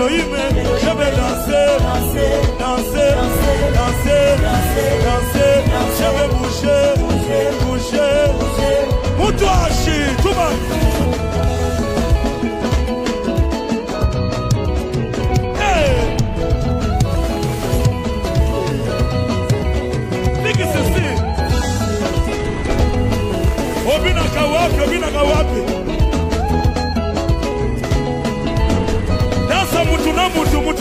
Elohim, je vais danser, danser, danser, danser, je vais bouger, bouger. Moutouachi, tout le monde. Obinaka wapi dansa mutu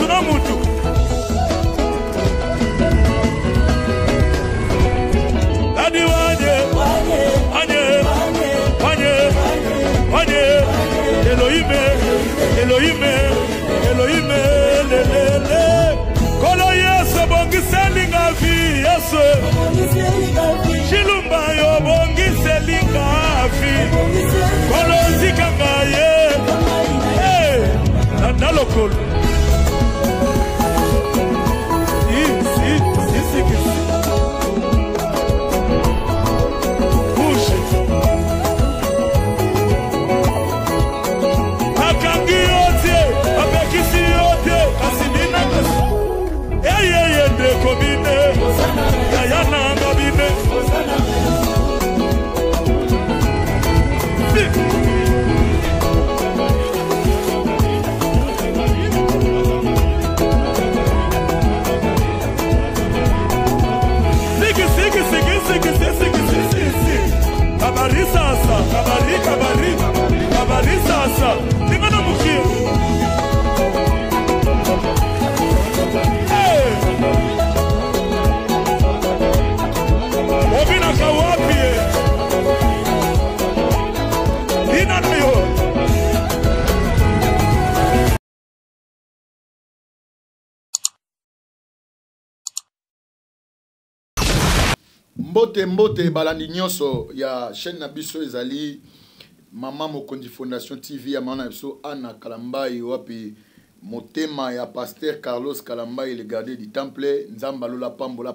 na mutu adi wanye Elohime lelele kolo yesu bongiselinga vi yesu Chilumba yo bongiselinga vi kolo zikanga ye nalokolo Kabari sasa ningana mukia Obina kawapi Nina niyo Mbote balandi nyonso ya chaîne Nabiso ezali Mama Mokondi Fondation TV ya mana biso Anna Kalambai wapi motema ya pasteur Carlos Kalambai le gardien du temple nzamba lola pambola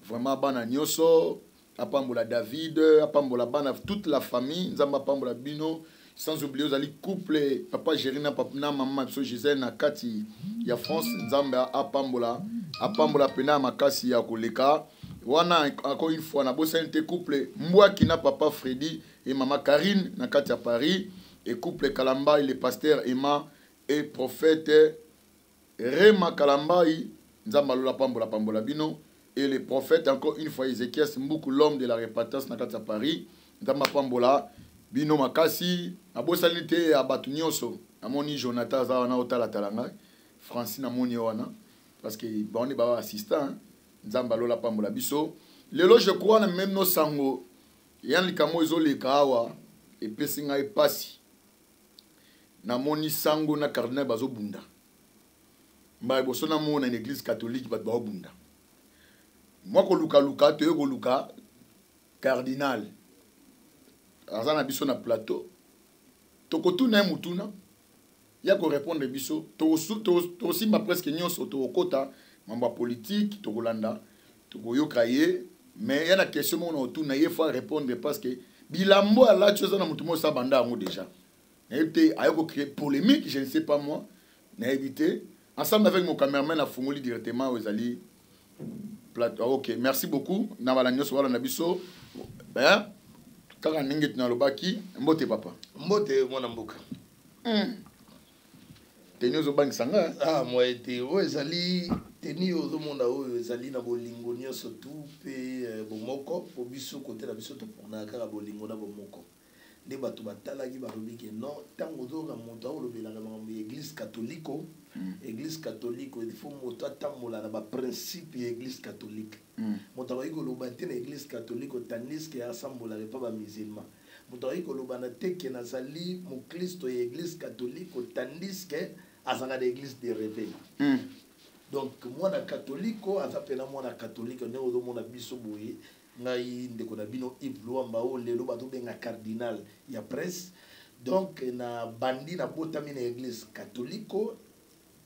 vraiment bana nyonso apambola David apambola bana toute la famille nzamba pambola bino sans oublier ozali couple papa Gérina papa na mama biso Gisèle na kati ya France nzamba apambola pena makasi ya koleka wana encore une fois na bosante couple Mbwaki na papa Freddy et maman Karine na kati ya Paris et couple Kalambai le pasteur Emma et prophète Rema Kalambai nzamba lola pambola bino et le prophète encore une fois Ézéchiel Mbuku l'homme de la repentance na kati ya Paris nzamba pambola bino makasi abosalite ya batu nyonso amoni Jonathan za wana otala talanga Francine amoni wana parce que boni ba assistant nzamba lola pambola biso lelo je crois na même no sango yan likamo ezoleka awa epesi ngai pasi namoni sango na cardinal bazobunda mbaye boso na mona na église catholique bato bazobunda moi koluka te koluka cardinal azana biso na plateau tokotuna mutuna ya ko répondre biso to simba presque nyonso to okota mambo politique to kolanda to koyoka ye mais il y a une question mon otuna il faut répondre parce que bilambo ala chose na mutumo sa banda ngo déjà n'était ayoko créer polémique je ne sais pas moi n'a évité ensemble avec mon cameraman a fongoli directement aux ali plateau. OK, merci beaucoup na bala nyonso wala na biso ben kaka ningi na lobaki mbote papa mbote mwana mboka tenio zo bangi sanga moi été ezali teni ozo mona oyo ezali na bolingo nyonso tu pe bomoko po biso côté na biso to pona kaka bolingo na bomoko nde bato batalaki balobi ke non tango ozoka moto aolobelaka makambo ya église catholique église catholique il faut moto atambola na baprincipe ya église catholique moto akoki koloba te na église catholique tandis ke asambolaka epa bamusulman moto akoki koloba na te ke nazali mokristo ya église catholique tandis ke azanga na église de réveil donc mwana catholique aza pena mwana catholique ndenge ozomona biso boye ngai ndeko na bino Yves Luamba o lelo bato benga cardinal ya presse donc na bandi na botami na église catholique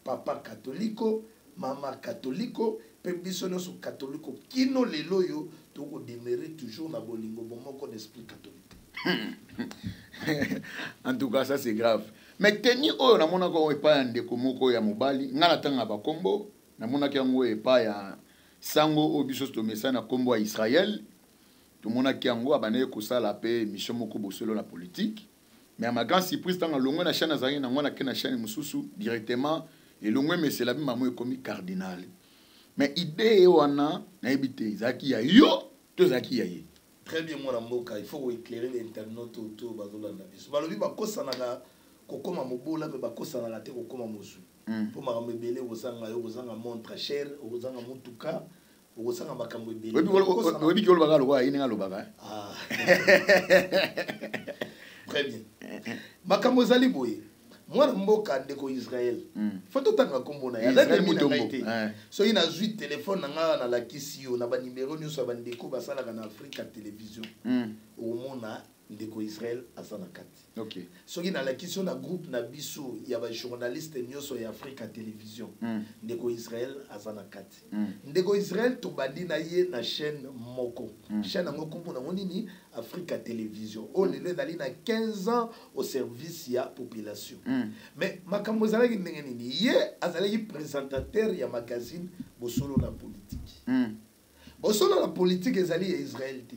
papa catholique mama catholique pe biso nyonso catholique kino lelo yo toko demeurer toujours na bolingo bomoko d'esprit catholique. En tout cas ça c'est grave mais teni oyo namona ko epa ya ndeko moko ya mobali nga natanga ba kombo namona ki yango epa ya sango obiso to message na kombo ya Israël tumona ki yango abane ko sala pe mission moko bosolo la politique mais à ma grande surprise tanga longo na chaîne azali na ngona ke na chaîne mususu directement et longo mais c'est la même maman comme cardinal mais idée wana na ebité zaki ya yo to zaki ya ye. Très bien, moi, il faut éclairer l'internaute autour de Bazolanda. Balobi bakosanaka kokoma mobola mais bakosanaka te kokoma mosu. Pour ma mebele ozanga yo ozanga montre cher, ozanga mutuka, ozanga makambo ebele. Obi ki olobaka lokwa yini nga lobaka. Ah. Très bien. Makambo zali boye. Moi mboka ndeko Israël. Faut tanga kombona ya la mutombo. So ina zui téléphone nga na la kisio na ba numéro nyuso ba ndeko basala na Africa Télévision. Au mona ndeko Israël asana kati. OK. So ina la kisio na groupe na biso ya ba journaliste nyuso ya Africa Télévision. Ndeko Israël asana kati. Ndeko Israël to bandi na ye na chaîne moko. Chaîne ngo kombo na nini Africa Télévision. On est dali na 15 ans au service ya population. Mais makambo zalaki ndenge nini ye azalaki présentateur ya magazine bosolo na politique. Bosolo na politique ezali ya Israël te.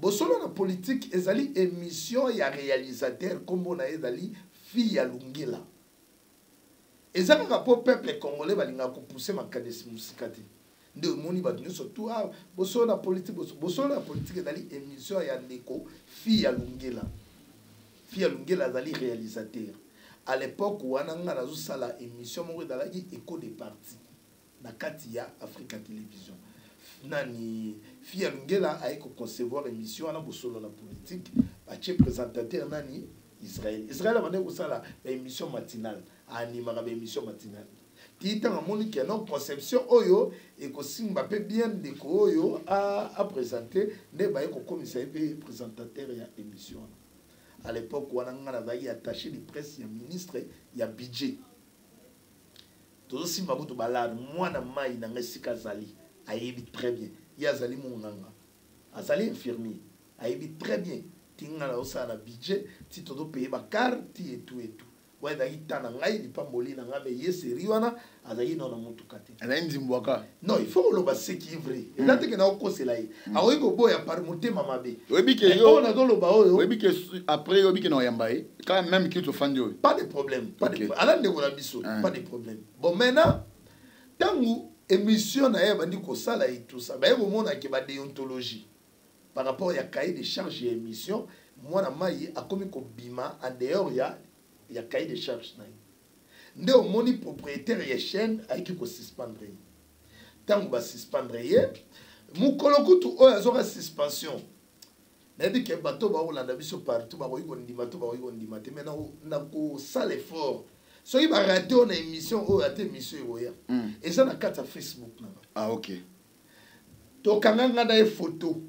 Bosolo na politique ezali émission ya réalisateur kombo na ezali fille ya Lungela. Ezaka po peuple congolais balinga ko pousser makadesi musika te. Nde moni ba surtout bosolo na politique ezali émission ya ndeko fille ya Lungela. Fille ya Lungela azali réalisateur. À l'époque où on a sala émission moko dalaki écho des partis na kati ya Africa Télévision. Nani Fille Lungela a concevoir émission na bosolo la politique, ba che présentateur nani Israël. Israël a mandé sala émission matinale, anima ba émission matinale. Tita ngamoni ki non conception oyo et ko simba pe bien de ko oyo a présenter ne ba ko commissaire présentateur ya émission. À l'époque où on a attaché les presse, il y a ministre, il y a budget. Tout aussi, je balade, moi, je suis Zali, il très bien. Il y a Zali Mounanga, Zali infirmier, il très bien. Tu as un budget, tu dois payer ma carte et tout et tout. Ouais, il pas molli, il est sérieux, il non non, il faut le passer qui est vrai. Et là, tu es au conseil là. Ah oui, go boy a par monter maman bé. Oui, bi que yo. Oui, bi que après oui, bi que non yambaye. Quand même qui te fandi. Pas de problème, pas de problème. Alors ne biso, pas de problème. Bon maintenant, tangu émission na ya bandi ko sala et tout ça. Ba au monde qui ba déontologie. Par rapport à cahier de charges et émission, moi na mai a commis ko bima en dehors il y a cahier de charges na. Nde au moni propriétaire ya chaîne aiki ko suspendre. Tangu ba suspendre ye, mukolo kutu o azora suspension. Na bi ke bato ba olanda biso partout ba ko ndima to ba ko ndima te maintenant na ko sale effort. So il va rater une émission o rater émission yoya. Et ça na kata Facebook na. Ah OK. To kanganga na photo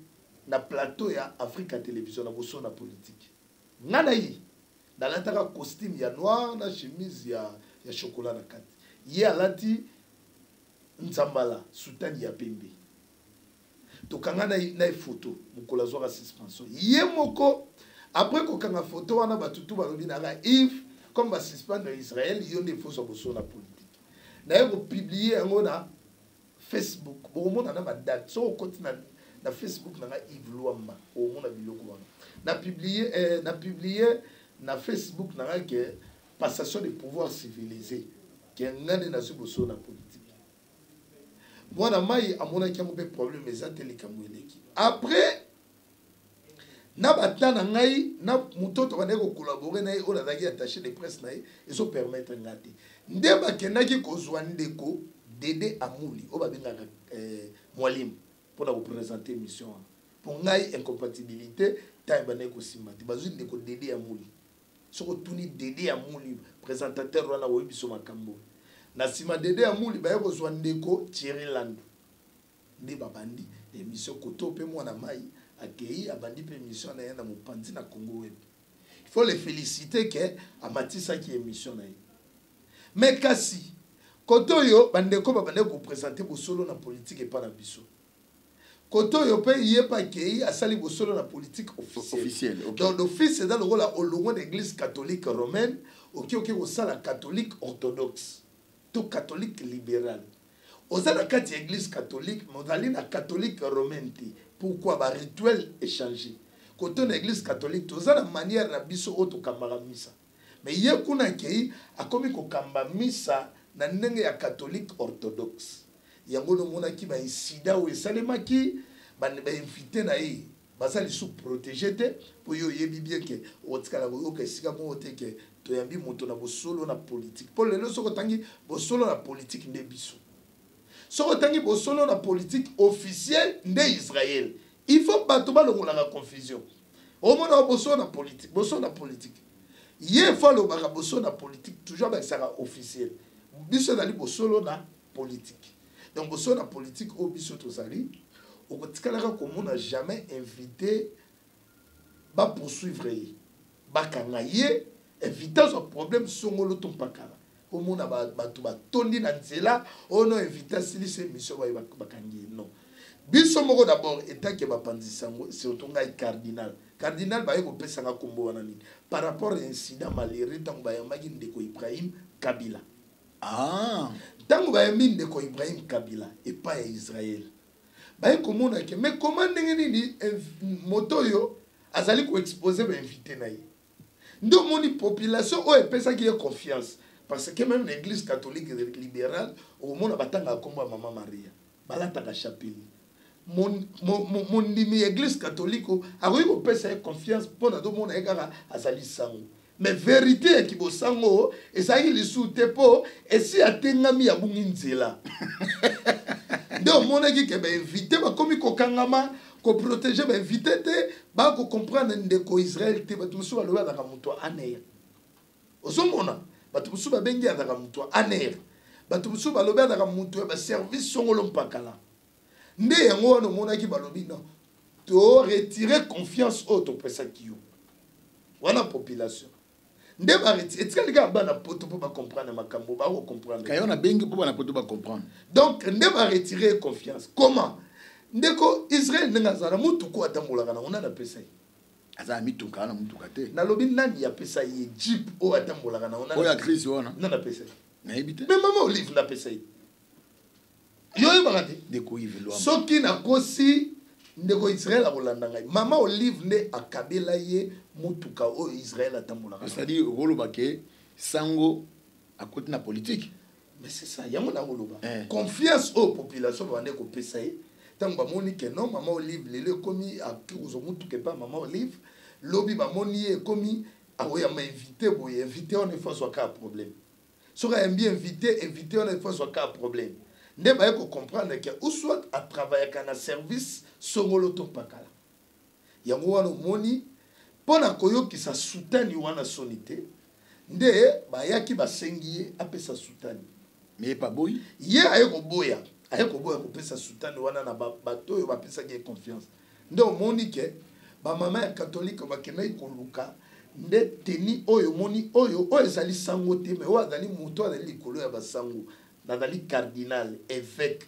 na plateau ya Africa Télévision na boso na politique. Ngana yi dans l'intérieur costume ya noir na chemise ya chocolat na kati. Ye alati nzambala soutane ya pembe. To kanga na photo mukola zwa suspension. Ye moko après ko kanga photo wana batutu balobi na if comme ba suspendre Israël yo ne faut so boso na politique. Na yo publier yango na Facebook. Bo mona na ba date so continue na Facebook na Yves Luamba au mona biloko wana. Na publier na Facebook na que passation de pouvoir civilisé qui ngane na suboso na politique. Moi na mai amona ki mo pe problème ezateli kamweleki. Après na batana ngai na mutoto bane ko collaborer na o na zaki attaché de presse na et so permettre ngati. Ndeba kenaki ko zwandeko Dédé Amouli o babengaka mwalimu pour vous présenter mission. Pour ngai incompatibilité ta bane ko simati bazui ndeko Dédé Amouli. Soko tuni Dédé Amouli présentateur wana wo biso makambo. Na sima Dédé Amouli ba ko zwandeko Thierry Landu. Ndi babandi émission koto pe mwana mai akei abandi pe émission na yena mopanzi na Congo web. Il faut les féliciter que amatisa qui émission na. Mais kasi koto yo bandeko babande ko présenter bo solo na politique et pas na biso. Koto yo pe yé pa kei asali bo solo na politique officielle. Officielle. Okay. Donc l'office c'est dans le rôle au loin de l'église catholique romaine ok au ça la catholique orthodoxe tout catholique libéral oza na kati église catholique mais na catholique romaine. Pourquoi ba rituel échangé quand on église catholique toza na manière na biso auto kambara misa mais ye kuna kei akomi ko kamba misa na ndenge ya catholique orthodoxe yango no mona ki ba insida o esalemaki ba invité na ye basali sous protégé te pour yo yebi bien que otikala ko ke sika mo te ke to yambi moto na bosolo na politique pour lelo soko tangi bosolo na politique nde biso soko tangi bosolo na politique officielle nde Israël il faut bato ba longola la confusion au mona bosolo na politique ye faut le baka bosolo na politique toujours ba sera officiel biso dali bosolo na politique donc bosolo na politique au biso to sali au kotikalaka comme on n'a jamais invité ba poursuivre ba kangaye invité son problème songolo ton pakala au monde ba tondi na nzela on a invité sili ces mission ba kangi non biso moko d'abord état que ba pandisango c'est otonga cardinal ba yeko pesa nga kombo wana ni par rapport à incident malheureux tant ba yamaki ndeko Ibrahim Kabila tant ba yambi ndeko Ibrahim Kabila et pas Israël ba komona ke mais comment ndenge ni moto yo azali ko exposer ba invité na ye ndo moni population o epesa ki confiance parce que même l'église catholique libérale au monde batanga komba Maman Maria balata ka chapelle mon ndimi église catholique a ko pesa confiance pour na do mona ekaka azali sango mais vérité ki bo sango ezali lisute po esi atengami ya bungi nzela donc mon équipe qui est invité ba komi ko kangama ko protéger ba invité te ba ko comprendre ndeko Israël te ba tusu ba loba ka muto aner ozomona ba tusu ba bengi ya ka muto aner ba tusu ba loba ka muto ba service songolo mpakala nde yango no mona ki ba lobi non to retirer confiance auto pesa kiyo wana population nde ba retirer etika liga ba na poto pour ba comprendre makambo ba ko comprendre kayo na bengi pour na poto ba comprendre donc nde ba retirer confiance comment ndeko Israël ngazala mutu ko atambolaka na ona na pesa yi aza mituka na mutuka te na lobi nani ya pesa yi jeep o atambolaka na ona o ya crise wana na pesa na ebite mais Maman Olive na pesa yi yo bagati ndeko Yves Loam soki na kosi ndeko Israël akolanda ngai Maman Olive ne akabela ye mutuka o Israël atambolaka c'est-à-dire rolo baké sango à côté na politique mais c'est ça yango na koloba confiance aux populations bande ko pesa yi tant ba moni que non Maman Olive lele komi akuzo mutuka pas Maman Olive lobi ba moni e komi aoya ma invité on est face au cas problème sera bien invité on est face au cas problème nde ba ko comprendre que ou soit à travailler kana service songolo to pakala yango wana moni pona koyo ki sa soutani wana sonité nde ba yaki ba sengiye apesa soutani mais pas boy ye ayeko boya ko pesa soutani wana na bato yo ba pesa ki confiance nde moni ke ba mama ya catholique ba kenai ko luka nde teni oyo moni oyo ezali sango te mais o azali moto azali likolo ya basango nazali cardinal évêque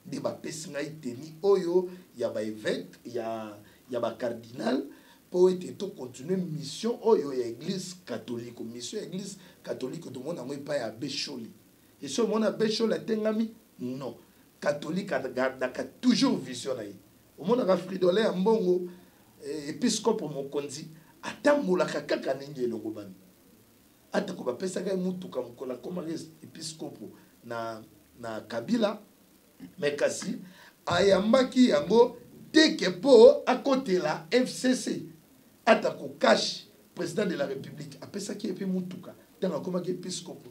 de ba pesi ngai teni oyo ya ba évêque ya ba cardinal pour être to continuer mission oyo ya église catholique mission église catholique to mona moi pa ya Becholi et so mona Becholi tengami non catholique a toujours vision na ye o mona ka Fridolin ya mbongo épiscope mokonzi atambolaka kaka ndenge elongo bani ata ko ba pesa ngai mutuka mukola koma épiscope na Kabila mais kasi ayambaki yango teke po à côté la FCC ata ko cash président de la République apesa ki epe mutuka tanga koma ki épiscope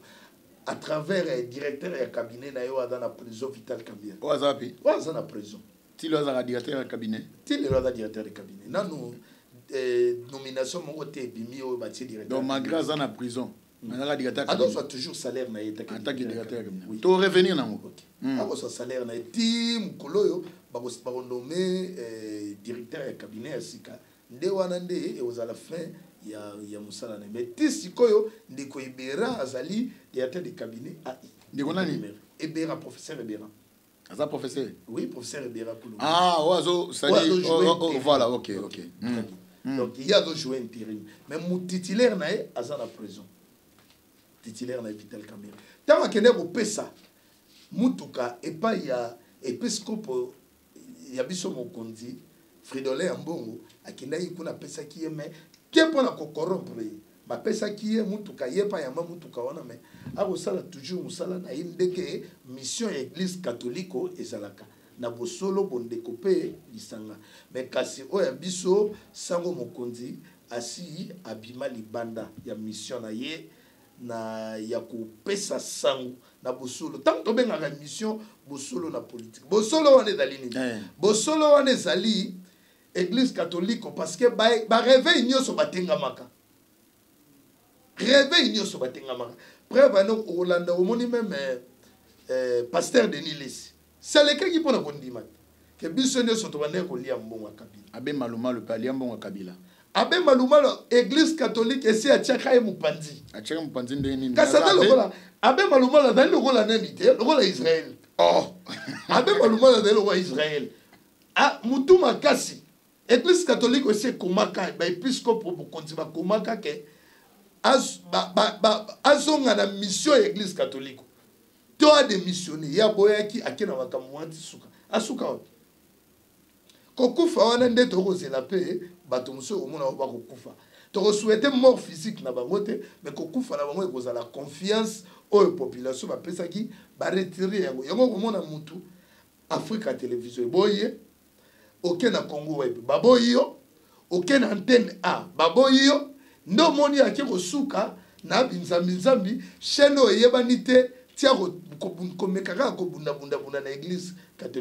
à travers directeur ya cabinet na yo dans la prison Vital Kambia ozapi oza na prison ti lo za directeur ya cabinet directeur de cabinet nanu nomination mon côté bimi o bati directeur donc malgré ça na prison na directeur alors soit toujours salaire na yeta en tant que directeur oui to revenir nango ako soit salaire na team koloyo ba nommer directeur ya cabinet ya sika nde wana nde e aux à la fin ya musala na mais tisikoyo ndiko Ibera azali directeur de cabinet a ndiko nani Ibera professeur Ibera aza professeur oui professeur Ibera Kulu oazo sali voilà OK donc il y a d'autres joueurs intérim mais mon titulaire na aza na prison titulaire na Vital Kamerhe tant akende ko pesa mutuka epa ya episcopo ya biso mokonzi Fridolin Ambongo akenda yikuna pesa kieme kepo na ko corrompre ma pesa kiye mutuka yepa ya mutuka wana me akosala toujours musala na indeke mission ya église catholique ezalaka na bosolo bondeko pe lisanga me kasi oya biso sango mokonzi asi abima libanda ya mission na ye na ya kopesa sango na bosolo tant to benga mission bosolo na politique bosolo wana ezali nini bosolo wana ezali église catholique parce que ba réveil nyoso batengamaka réveil nyoso batengamaka preuve no Rolanda omoni même pasteur Denis Lesi c'est le cas qui pona kondima que biso nyoso to bande ko lia mbongo kabila abe maluma le pali mbongo kabila abe maluma église catholique esi atiaka e mupanzi ndenge nini kasata lokola abe maluma la dali lokola nani te lokola Israël abe maluma la dali lokola Israël mutu makasi église catholique aussi komaka ba épiscope bokonzi ba komaka ke azonga na mission ya église catholique to a démissionné ya boyaki akena makambo wanti suka asuka wapi kokufa wana nde tokozela pe bato mosusu omona ba kokufa tokosouhaite mort physique na bango te mais kokufa na bango ekozala confiance oyo population bapesaki baretire yango yango komona mutu Africa Télévision boye aucun na Congo web baboyi yo aucun antenne A baboyi yo ndo moni ake kosuka na binzambi chaîne oyebani te tia ko komeka ka ko bunda na église catholique